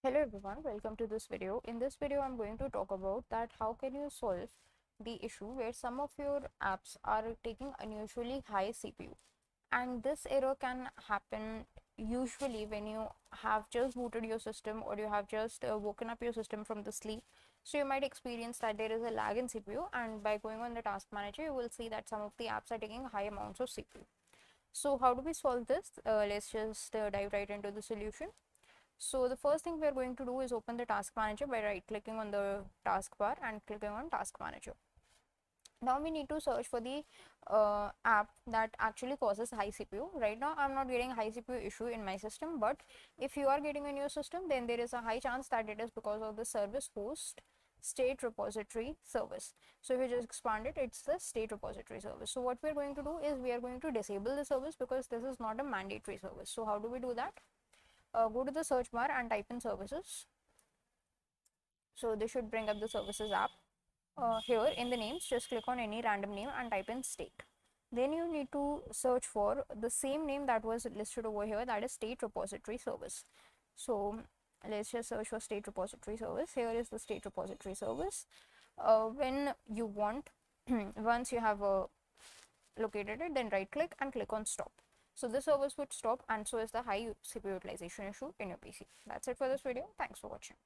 Hello everyone, welcome to this video. In this video, I'm going to talk about that how can you solve the issue where some of your apps are taking unusually high CPU, and this error can happen usually when you have just booted your system or you have just woken up your system from the sleep. So you might experience that there is a lag in CPU, and by going on the task manager you will see that some of the apps are taking high amounts of CPU. So how do we solve this? Let's just dive right into the solution. So the first thing we are going to do is open the task manager by right clicking on the taskbar and clicking on task manager. Now we need to search for the app that actually causes high CPU. Right now I'm not getting high CPU issue in my system, but if you are getting in your system, then there is a high chance that it is because of the service host state repository service. So if you just expand it, it's the state repository service. So what we're going to do is we are going to disable the service because this is not a mandatory service. So how do we do that? Go to the search bar and type in services. So this should bring up the services app. Here in the names, just click on any random name and type in state. Then you need to search for the same name that was listed over here, that is state repository service. So let's just search for state repository service. Here is the state repository service. When you want, once you have located it, then right click and click on stop. So this service would stop, and so is the high CPU utilization issue in your PC. That's it for this video. Thanks for watching.